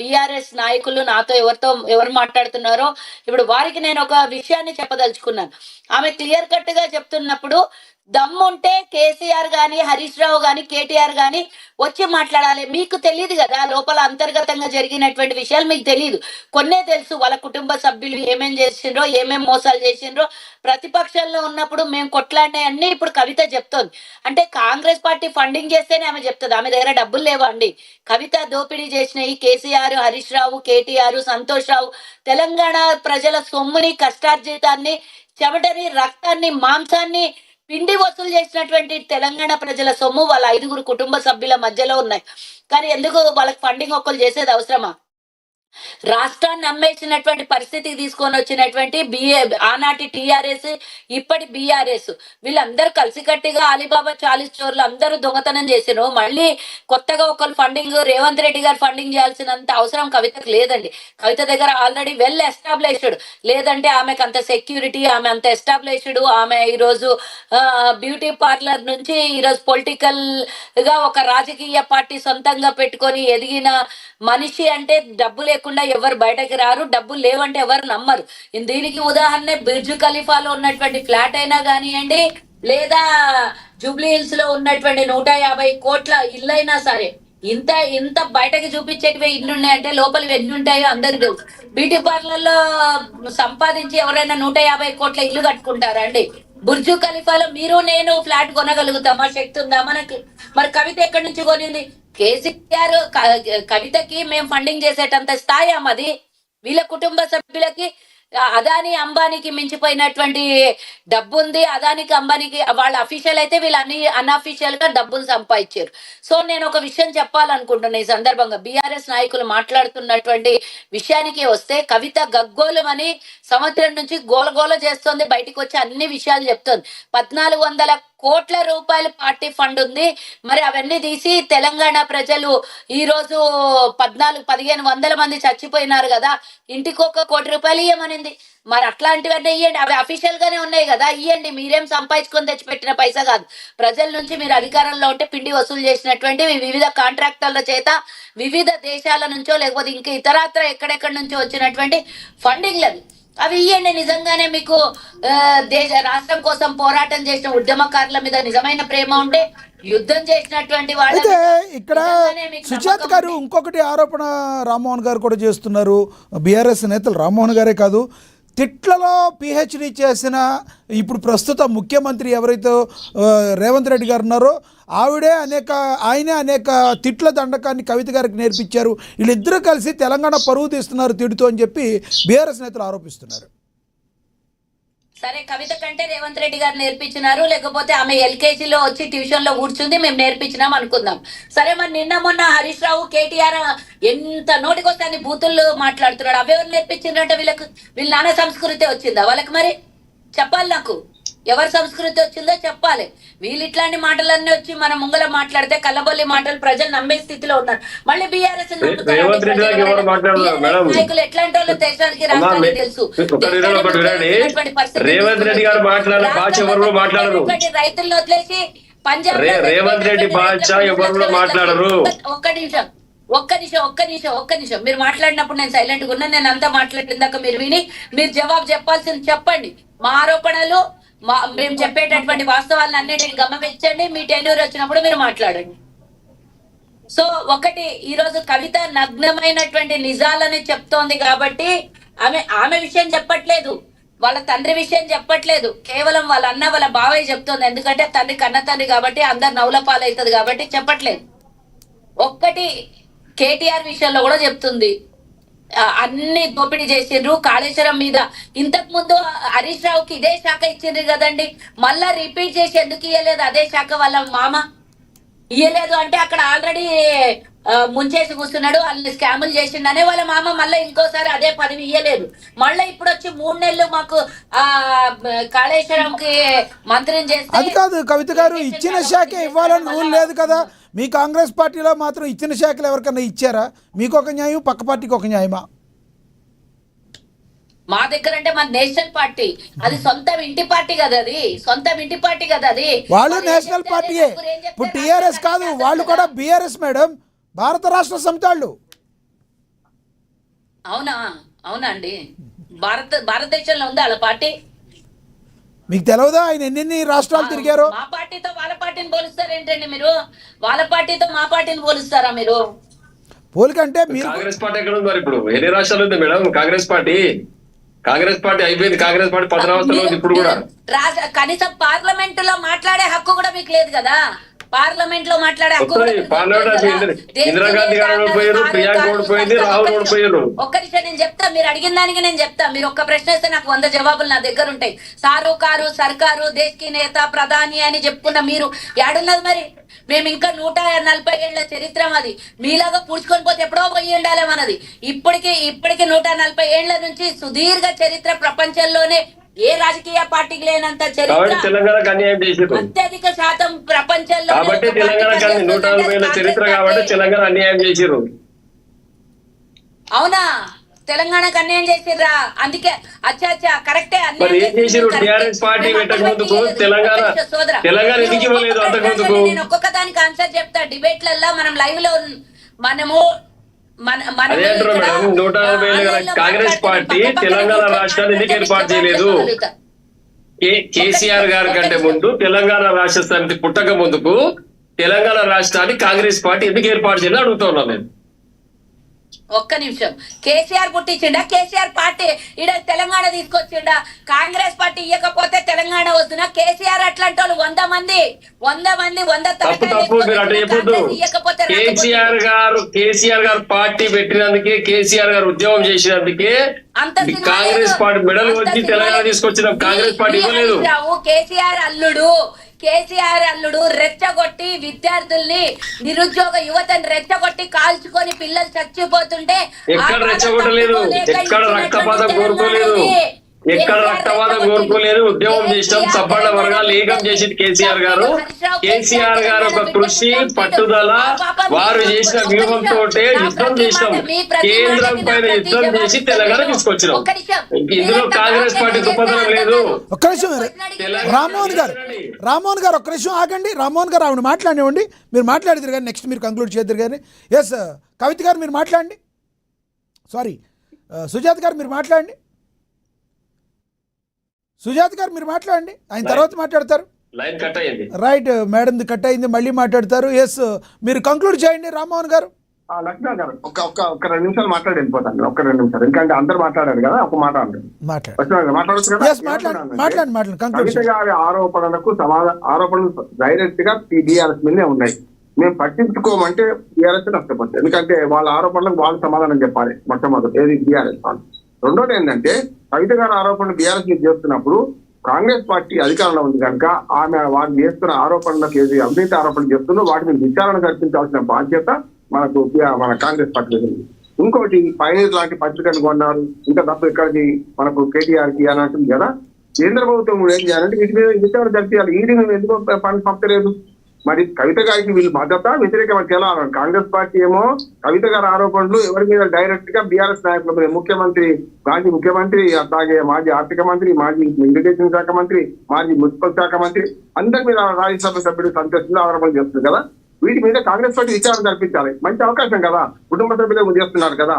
BRS నాయకులు నాతో ఎవరు మాట్లాడుతున్నారో ఇప్పుడు వారికి నేను ఒక విషయాన్ని చెప్పదలుచుకున్నాను. ఆమె క్లియర్ కట్ గా చెప్తున్నప్పుడు దమ్ముంటే కేసీఆర్ గాని, హరీష్ రావు గాని, కేటీఆర్ గాని వచ్చి మాట్లాడాలి. మీకు తెలియదు కదా, లోపల అంతర్గతంగా జరిగినటువంటి విషయాలు మీకు తెలియదు. కొన్నే తెలుసు, వాళ్ళ కుటుంబ సభ్యులు ఏమేం చేసిండ్రో, ఏమేం మోసాలు చేసిండ్రో. ప్రతిపక్షంలో ఉన్నప్పుడు మేము కొట్లాడినాయన్నీ ఇప్పుడు కవిత చెప్తోంది. అంటే కాంగ్రెస్ పార్టీ ఫండింగ్ చేస్తేనే ఆమె చెప్తుంది. ఆమె దగ్గర డబ్బులు లేవండి. కవిత దోపిడీ చేసినాయి కేసీఆర్, హరీష్ రావు, కేటీఆర్, సంతోష్ రావు తెలంగాణ ప్రజల సొమ్ముని, కష్టార్జితాన్ని, చెమటని, రక్తాన్ని, మాంసాన్ని పిండి వసూలు చేసినటువంటి తెలంగాణ ప్రజల సొమ్ము వాళ్ళ 5 కుటుంబ సభ్యుల మధ్యలో ఉన్నాయి. కానీ ఎందుకు వాళ్ళకి ఫండింగ్ ఒక్కరు చేసేది అవసరమా? రాష్ట్రాన్ని అమ్మేసినటువంటి పరిస్థితికి తీసుకొని వచ్చినటువంటి ఆనాటి టీఆర్ఎస్, ఇప్పటి బీఆర్ఎస్ వీళ్ళందరూ కలిసికట్టిగా అలీబాబా 40 చోర్లు అందరూ దొంగతనం చేసిరు. మళ్ళీ కొత్తగా ఒకరు ఫండింగ్, రేవంత్ రెడ్డి గారు ఫండింగ్ చేయాల్సినంత అవసరం కవితకు లేదండి. కవిత దగ్గర ఆల్రెడీ వెల్ ఎస్టాబ్లిష్డ్, లేదంటే ఆమెకు అంత సెక్యూరిటీ, ఆమె అంత ఎస్టాబ్లిష్డ్. ఆమె ఈరోజు బ్యూటీ పార్లర్ నుంచి ఈరోజు పొలిటికల్ గా ఒక రాజకీయ పార్టీ సొంతంగా పెట్టుకొని ఎదిగిన మనిషి. అంటే డబ్బు లేకుండా ఎవరు బయటకు రారు, డబ్బులు లేవంటే ఎవరు నమ్మరు. దీనికి ఉదాహరణ బిర్జు ఖలీఫాలో ఉన్నటువంటి ఫ్లాట్ అయినా కానివ్వండి, లేదా జూబ్లీ హిల్స్ లో ఉన్నటువంటి 150 కోట్ల ఇల్లు అయినా సరే, ఇంత ఇంత బయటకి చూపించేటివి ఇల్లు ఉన్నాయంటే లోపల ఎన్ని ఉంటాయో అందరికి తెలుసు. బ్యూటీ పార్లర్ లో సంపాదించి ఎవరైనా 150 కోట్ల ఇల్లు కట్టుకుంటారా అండి? బుర్జు ఖలీఫాలో మీరు నేను ఫ్లాట్ కొనగలుగుతామా? శక్తి ఉందా మనకి? మరి కవిత ఎక్కడి నుంచి కొనింది? కేసీఆర్ కవితకి మేము ఫండింగ్ చేసేటంత స్థాయి అమ్మది. వీళ్ళ కుటుంబ సభ్యులకి అదాని అంబానీకి మించిపోయినటువంటి డబ్బు ఉంది. అదానికి అంబానీకి వాళ్ళ అఫీషియల్ అయితే వీళ్ళు అన్అఫీషియల్ గా డబ్బులు సంపాదించారు. సో నేను ఒక విషయం చెప్పాలనుకుంటున్నా ఈ సందర్భంగా. బీఆర్ఎస్ నాయకులు మాట్లాడుతున్నటువంటి విషయానికి వస్తే, కవిత గగ్గోలమని సంవత్సరం నుంచి గోలగోల చేస్తోంది, బయటికి వచ్చి అన్ని విషయాలు చెప్తోంది. 1400 కోట్ల రూపాయల పార్టీ ఫండ్ ఉంది. మరి అవన్నీ తీసి తెలంగాణ ప్రజలు ఈ రోజు 1500 మంది చచ్చిపోయినారు కదా, ఇంటికి 1 కోటి రూపాయలు ఇవ్వమనింది. మరి అట్లాంటివన్నీ ఇవ్వండి, అవి అఫీషియల్ గానే ఉన్నాయి కదా, ఇవ్వండి. మీరేం సంపాదించుకొని తెచ్చిపెట్టిన పైసా కాదు. ప్రజల నుంచి మీరు అధికారంలో ఉంటే పిండి వసూలు చేసినటువంటి వివిధ కాంట్రాక్టర్ల చేత వివిధ దేశాల నుంచో లేకపోతే ఇంకా ఇతరత్ర ఎక్కడెక్కడి నుంచో వచ్చినటువంటి ఫండింగ్లవి అవి ఇవ్వండి. నిజంగానే మీకు రాష్ట్రం కోసం పోరాటం చేసిన ఉద్యమకారుల మీద నిజమైన ప్రేమ ఉంటే, యుద్ధం చేసినటువంటి వాళ్ళు. అయితే ఇక్కడ సుజాత గారు ఇంకొకటి ఆరోపణ రామ్మోహన్ గారు కూడా చేస్తున్నారు. బీఆర్ఎస్ నేతలు రామ్మోహన్ గారే కాదు, తిట్లలో పిహెచ్డి చేసిన ఇప్పుడు ప్రస్తుత ముఖ్యమంత్రి ఎవరైతే రేవంత్ రెడ్డి గారు ఉన్నారో ఆయనే అనేక తిట్ల దండకాన్ని కవిత గారికి నేర్పించారు. వీళ్ళిద్దరూ కలిసి తెలంగాణ పరువు తీస్తున్నారు తిడుతూ అని చెప్పి బీఆర్ఎస్ నేతలు ఆరోపిస్తున్నారు. సరే, కవిత కంటే రేవంత్ రెడ్డి గారు నేర్పించినారు, లేకపోతే ఆమె ఎల్కేజీలో వచ్చి ట్యూషన్ లో కూర్చుంది, మేము నేర్పించినాం అనుకుందాం. సరే, మరి నిన్న మొన్న హరీష్ రావు, కేటీఆర్ ఎంత నోటికొస్తే అన్ని బూతులు మాట్లాడుతున్నాడు. అవెవరు నేర్పించిందంటే వీళ్ళ నాన్న సంస్కృతి వచ్చిందా వాళ్ళకి? మరి చెప్పాలి, నాకు ఎవరి సంస్కృతి వచ్చిందో చెప్పాలి. వీళ్ళు ఇట్లాంటి మాటలన్నీ వచ్చి మన ముంగల మాట్లాడితే కల్లబొల్లి మాటలు ప్రజలు నమ్మే స్థితిలో ఉన్నారు. మళ్ళీ బీఆర్ఎస్ నాయకులు ఎట్లాంటి వాళ్ళు దేశానికి రాష్ట్రానికి తెలుసు. రైతులను వదిలేసి పంజాబ్ ఒక్క నిమిషం మీరు మాట్లాడినప్పుడు నేను సైలెంట్ గా ఉన్నా. నేను అంతా మాట్లాడిందాక మీరు విని మీరు జవాబు చెప్పాల్సింది చెప్పండి. మా ఆరోపణలు మేము చెప్పేటటువంటి వాస్తవాలను అన్నిటిని గమనించండి. మీ టెన్యూర్ వచ్చినప్పుడు మీరు మాట్లాడండి. సో ఒకటి, ఈరోజు కవిత నగ్నమైనటువంటి నిజాలని చెప్తోంది కాబట్టి ఆమె విషయం చెప్పట్లేదు, వాళ్ళ తండ్రి విషయం చెప్పట్లేదు. కేవలం వాళ్ళ అన్న వాళ్ళ బావయ్య చెప్తోంది. ఎందుకంటే తండ్రి కన్న తండ్రి కాబట్టి అందరు నవ్వుల పాలవుతుంది కాబట్టి చెప్పట్లేదు. ఒక్కటి, కేటీఆర్ విషయంలో కూడా చెప్తుంది. అన్ని దోపిడీ చేసిండ్రు కాళేశ్వరం మీద. ఇంతకు ముందు హరీష్ రావుకి ఇదే శాఖ ఇచ్చిండ్రు కదండి, మళ్ళా రిపీట్ చేసి ఎందుకు ఇయ్యలేదు అదే శాఖ? వాళ్ళ మామ ఇయ్యలేదు అంటే అక్కడ ఆల్రెడీ ముంచేసి కూర్చున్నాడు, వాళ్ళని స్కాములు చేసిండనే వాళ్ళ మామ మళ్ళీ ఇంకోసారి అదే పదవి ఇయ్యలేదు. మళ్ళీ ఇప్పుడు వచ్చి 3 నెలలు మాకు కాళేశ్వరంకి మంత్రిని చేస్తే. అది కాదు కవిత గారు, ఇచ్చిన శాఖ ఇవ్వాలని రూల్ లేదు కదా. మీ కాంగ్రెస్ పార్టీలో మాత్రం ఇచ్చిన శాఖలు ఎవరికన్నా ఇచ్చారా? మీకు ఒక న్యాయం, పక్క పార్టీకి ఒక న్యాయమా? మా దగ్గర అంటే మన నేషనల్ పార్టీ, అది సొంతం ఇంటి పార్టీ కదా, అది సొంతం ఇంటి పార్టీ కదా. అది వాళ్ళు నేషనల్ పార్టీయే. ఇప్పుడు టీఆర్ఎస్ కాదు, వాళ్ళు కూడా బీఆర్ఎస్ మేడం, భారత రాష్ట్ర సమితి వాళ్ళు. అవునా? అవునండి. భారతదేశంలో ఉందా అలా పార్టీ? మీకు తెలియదా ఆయన ఎన్ని రాష్ట్రాలు తిరిగారో? మా పార్టీతో వాళ్ళ పార్టీని పోలుస్తారు ఏంటండి మీరు? వాళ్ళ పార్టీతో మా పార్టీని పోలుస్తారా మీరు? పోలికంటే మీరు కాంగ్రెస్ పార్టీ ఎక్కడ ఉంది మరి ఇప్పుడు? ఎన్ని రాష్ట్రాలు ఉంది madam Congress party? Congress party అయిపోయింది. కాంగ్రెస్ పార్టీ 10 రాష్ట్రాలు ఉంది ఇప్పుడు కూడా. కనీసం పార్లమెంట్ లో మాట్లాడే హక్కు కూడా మీకు లేదు కదా? పార్లమెంట్ లో మాట్లాడే హక్కు కూడా మీకు పార్లమెంట్ లేదు కదా? ఇందిరాగాంధీ గారు ఓడిపోయారు, ప్రియాంక ఓడిపోయింది, రాహుల్ ఓడిపోయారు. ఒక్క నిమిషం నేను చెప్తా, మీరు అడిగిన దానికి నేను చెప్తా. మీరు ఒక్క ప్రశ్న వేస్తే నాకు 100 జవాబులు నా దగ్గర ఉంటాయి. సారుకారు సర్కారు దేశ్కి నేత ప్రధాని అని చెప్పుకున్న మీరు ఏడున్నది మరి? మేము ఇంకా 140 ఏళ్ల చరిత్ర అది. మీలాగా పూడ్చుకొని పోతే ఎప్పుడో పోయి ఉండాలి మనది. ఇప్పటికి 140 ఏళ్ల నుంచి సుదీర్ఘ చరిత్ర, ప్రపంచంలోనే ఏ రాజకీయ పార్టీకి లేనంత చరిత్ర, తెలంగాణకు అన్యాయం చేసారు. అత్యధిక శాతం ప్రపంచంలో కాబట్టి తెలంగాణకు 140 ఏళ్ల చరిత్ర కాబట్టి తెలంగాణ అన్యాయం చేసారు. అవునా? తెలంగాణకు అన్యాయం చేసిర్రా? అందుకే అచ్చా కరెక్టే. మరి ఏం చేసిరు? టిఆర్ఎస్ పార్టీ పెట్టక ముందుకు తెలంగాణ ఎందుకు ఇవ్వలేదు? అంతకు ముందుకు నేను ఒక్కొక్క దానికి ఆన్సర్ చెప్తా. డిబేట్లలో మనం లైవ్ లో మనము అదే అంటారు మేడం. 140 ఏళ్ళ కాంగ్రెస్ పార్టీ తెలంగాణ రాష్ట్రాన్ని ఎందుకు ఏర్పాటు చేయలేదు? కేసీఆర్ గారి కంటే ముందు తెలంగాణ రాష్ట్ర సమితి పుట్టక ముందుకు తెలంగాణ రాష్ట్రాన్ని కాంగ్రెస్ పార్టీ ఎందుకు ఏర్పాటు చేయలేదు అడుగుతా ఉన్నాను నేను. ఒక్క నిమిషం. కేసీఆర్ పుట్టించిండా? కేసీఆర్ పార్టీ ఈడ తెలంగాణ తీసుకొచ్చిండా? కాంగ్రెస్ పార్టీ ఇవ్వకపోతే తెలంగాణ వస్తున్నా? కేసీఆర్ అట్లాంటి వాళ్ళు 100 మంది తప్పు మీరు అటు చెప్పొద్దు. కేసీఆర్ గారు పార్టీ పెట్టినందుకే, కేసీఆర్ గారు ఉద్యమం చేసినందుకే కాంగ్రెస్ పార్టీ మెడల్ వచ్చి తెలంగాణ తీసుకొచ్చిన కాంగ్రెస్ పార్టీ ఇవ్వలేదు. కేసీఆర్ అల్లుడు రెచ్చగొట్టి విద్యార్థుల్ని, నిరుద్యోగ యువతని రెచ్చగొట్టి కాల్చుకొని పిల్లలు చచ్చిపోతుంటే ఎక్కడ రెచ్చగొట్టలేదు, ఎక్కడ రక్తపాతం కోరుకోలేదు, ఎక్కడ రక్తపాతం కోరుకోలేదు. ఉద్యమం చేసినాం, సబ్బండ వర్గాలు ఏకం చేసింది కేసీఆర్ గారు. కేసీఆర్ గారు ఒక కృషి, పట్టుదల, వారు చేసిన వ్యూహంతో యుద్ధం చేసినాం. కేంద్రం పైన యుద్ధం చేసి తెలంగాణ తీసుకొచ్చినాం. ఇందులో కాంగ్రెస్ పార్టీ దుప్పదనం లేదు. ఒక్క నిమిషం రామ్మోహన్ గారు ఒక్క నిమిషం ఆగండి. రామ్మోహన్ గారు ఆవిడ మాట్లాడివ్వండి. మీరు మాట్లాడిద్దరు కానీ నెక్స్ట్ మీరు కంక్లూడ్ చేద్దరు కానీ. ఎస్ కవిత గారు మీరు మాట్లాడండి. సారీ సుజాత గారు మీరు మాట్లాడండి. సుజాత గారు మీరు మాట్లాడండి, ఆయన తర్వాత మాట్లాడతారు. లైన్ కట్ అయ్యింది. రైట్ మేడంది కట్ అయింది, మళ్ళీ మాట్లాడతారు. ఎస్ మీరు కంక్లూడ్ చేయండి రామ్మోహన్ గారు. లక్ష్మణ గారు ఒక 2 నిమిషాలు మాట్లాడి వెళ్ళిపోతాను. 2 నిమిషాలు, ఎందుకంటే అందరు మాట్లాడారు కదా, ఒక మాట మాట్లాడచ్చు కదా. కవిత గారి ఆరోపణలు డైరెక్ట్ గా టీఆర్ఎస్ మీదే ఉన్నాయి. మేము పట్టించుకోమంటే టీఆర్ఎస్ నష్టపోతుంది. ఎందుకంటే వాళ్ళ ఆరోపణలకు వాళ్ళు సమాధానం చెప్పాలి. మొట్టమొదటి ఏది టీఆర్ఎస్ వాళ్ళు. రెండోది ఏంటంటే కవిత గారి ఆరోపణలు బీఆర్ఎస్ మీద చేస్తున్నప్పుడు కాంగ్రెస్ పార్టీ అధికారంలో ఉంది కనుక ఆమె వారు చేస్తున్న ఆరోపణలకు ఏది అవినీతి ఆరోపణలు చేస్తుందో వాటిని విచారణ జరిపించాల్సిన బాధ్యత మన కాంగ్రెస్ పార్టీ ఉంది. ఇంకోటి పైనీర్ లాంటి పత్రికలు కొన్నారు, ఇంకా తప్ప ఇక్కడికి మనకు కేటీఆర్ కి అని అంటుంది కదా. కేంద్ర ప్రభుత్వం ఏం చేయాలంటే వీటి మీద విచారణ జరిపించాలి. ఈడీ ఎందుకు పని పంపలేదు? మరి కవిత గారికి వీళ్ళు మద్దత వ్యతిరేకం ఎలా? కాంగ్రెస్ పార్టీ ఏమో కవిత గారి ఆరోపణలు ఎవరి మీద డైరెక్ట్ గా బీఆర్ఎస్ నాయకుల మీద, మాజీ ముఖ్యమంత్రి, అట్లాగే మాజీ ఆర్థిక మంత్రి, మాజీ ఇరిగేషన్ శాఖ మంత్రి, మాజీ మున్సిపల్ శాఖ మంత్రి, అందరి మీద రాజ్యసభ సభ్యుడు సంతోషంగా ఆరోపణలు చేస్తుంది కదా. వీటి మీద కాంగ్రెస్ పార్టీ విచారణ జరిపించాలి. మంచి అవకాశం కదా, కుటుంబ సభ్యులు చేస్తున్నారు కదా.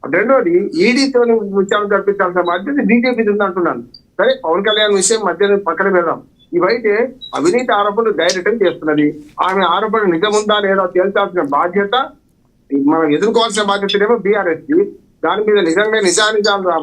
రెండోది ఈడీతో విచారణ జరిపించాల్సిన బాధ్యత బీజేపీ ఉంది అంటున్నాను. సరే, పవన్ కళ్యాణ్ విషయం మధ్య పక్కన పెడదాం. ఇవైతే అవినీతి ఆరోపణలు డైరెక్ట్ చేస్తున్నది. ఆమె ఆరోపణ నిజముందా లేదా తేల్చాల్సిన బాధ్యత, మనం ఎదుర్కోవాల్సిన బాధ్యత ఏమో బీఆర్ఎస్ కి. దాని మీద నిజంగా నిజాలు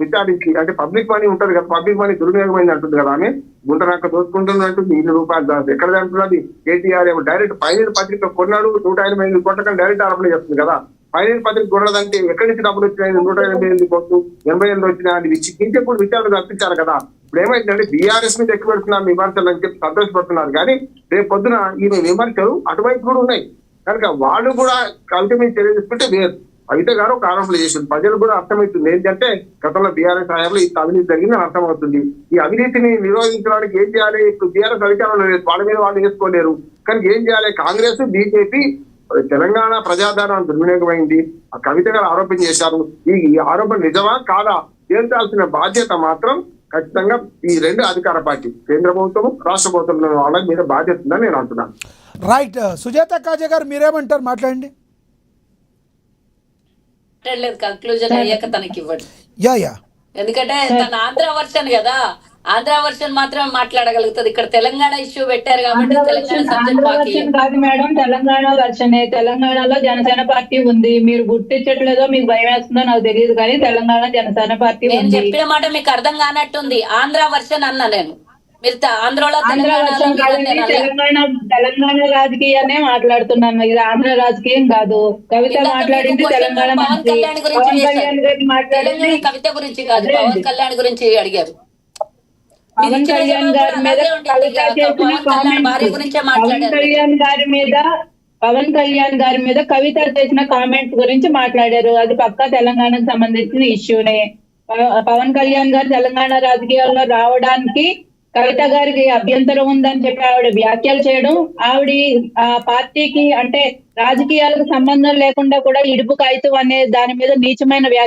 విచారించి, అంటే పబ్లిక్ మనీ ఉంటది కదా, పబ్లిక్ మనీ దుర్వినియోగమైంది అంటుంది కదా. ఆమె గుంటనక్క దోచుకుంటుంది అంటుంది. 100 రూపాయలు ఎక్కడ అంటున్నది? కేటీఆర్ ఏమో డైరెక్ట్ పైనీర్ పత్రిక కొన్నాడు, 188 కోట్ల డైరెక్ట్ ఆరోపణ చేస్తుంది కదా. పైనీర్ పత్రిక కొనదంటే ఎక్కడి నుంచి డబ్బులు వచ్చినాయి? 188 కోట్లు, 88 వచ్చినా అది ఇంకెప్పుడు విచారణ జరిపించారు కదా. ఇప్పుడు ఏమైందంటే బీఆర్ఎస్ మీద ఎక్కువ పెడుతున్నారు విమర్శలు అని చెప్పి సంతోషపడుతున్నారు. కానీ రేపు పొద్దున ఈమె విమర్శలు అటువైపు కూడా ఉన్నాయి కనుక వాళ్ళు కూడా కవిత మీద చర్య తీసుకుంటే వేరు. కవిత గారు ఒక ఆరోపణలు చేసింది, ప్రజలు కూడా అర్థమవుతుంది ఏంటంటే గతంలో బీఆర్ఎస్ హయాంలో ఈ అవినీతి జరిగిందని అర్థమవుతుంది. ఈ అవినీతిని నిరోధించడానికి ఏం చేయాలి? ఇప్పుడు బీఆర్ఎస్ అధికారంలో లేదు, వాళ్ళ మీద వాళ్ళు వేసుకోలేరు. కానీ ఏం చేయాలి? కాంగ్రెస్, బీజేపీ తెలంగాణ ప్రజాధారణ దుర్వినియోగమైంది, ఆ కవిత గారు ఆరోపణ చేశారు. ఈ ఆరోపణ నిజమా కాదా తేల్చాల్సిన బాధ్యత మాత్రం ఖచ్చితంగా ఈ 2 అధికార పార్టీ, కేంద్ర ప్రభుత్వం, రాష్ట్ర ప్రభుత్వం వాళ్ళ మీద బాధ్యత ఉందని నేను అంటున్నాను. రైట్ సుజాత కాజా గారు మీరేమంటారు? మాట్లాడండి. మాట్లాడలేదు, కంక్లూజన్ అయ్యాక తనకి ఇవ్వండి. యా ఎందుకంటే తన ఆంధ్ర వర్షన్ కదా, ఆంధ్ర వర్షన్ మాత్రమే మాట్లాడగలుగుతుంది. ఇక్కడ తెలంగాణ ఇష్యూ పెట్టారు కాబట్టి తెలంగాణ సబ్జెక్ట్ బాకీ కాదు మేడం, తెలంగాణ వర్షనే. తెలంగాణలో జనసేన పార్టీ ఉంది, మీరు గుర్తించట్లేదో మీకు భయం వేస్తుందో నాకు తెలియదు, కానీ తెలంగాణ జనసేన పార్టీ నేను ఉంది. చెప్పిన మాట మీకు అర్థం కానట్టుంది. ఆంధ్ర వర్షన్ అన్నా నేను, మీరు ఆంధ్రలో తెలంగాణ రాజకీయాన్ని మాట్లాడుతున్నాను, ఇది ఆంధ్ర రాజకీయం కాదు. కవిత మాట్లాడింది తెలంగాణ పవన్ కళ్యాణ్ గురించి, మాట్లాడింది కవిత గురించి కాదు, పవన్ కళ్యాణ్ గురించి అడిగారు. పవన్ కళ్యాణ్ గారి మీద పవన్ కళ్యాణ్ గారి మీద కవిత చేసిన కామెంట్స్ గురించి మాట్లాడారు. అది పక్కా తెలంగాణకు సంబంధించిన ఇష్యూనే. పవన్ కళ్యాణ్ గారు తెలంగాణ రాజకీయాల్లో రావడానికి కవిత గారికి అభ్యంతరం ఉందని చెప్పి ఆవిడ వ్యాఖ్యలు చేయడం, ఆవిడ ఆ పార్టీకి అంటే రాజకీయాలకు సంబంధం లేకుండా కూడా ఇడుపు కాగితం అనే దాని మీద నీచమైన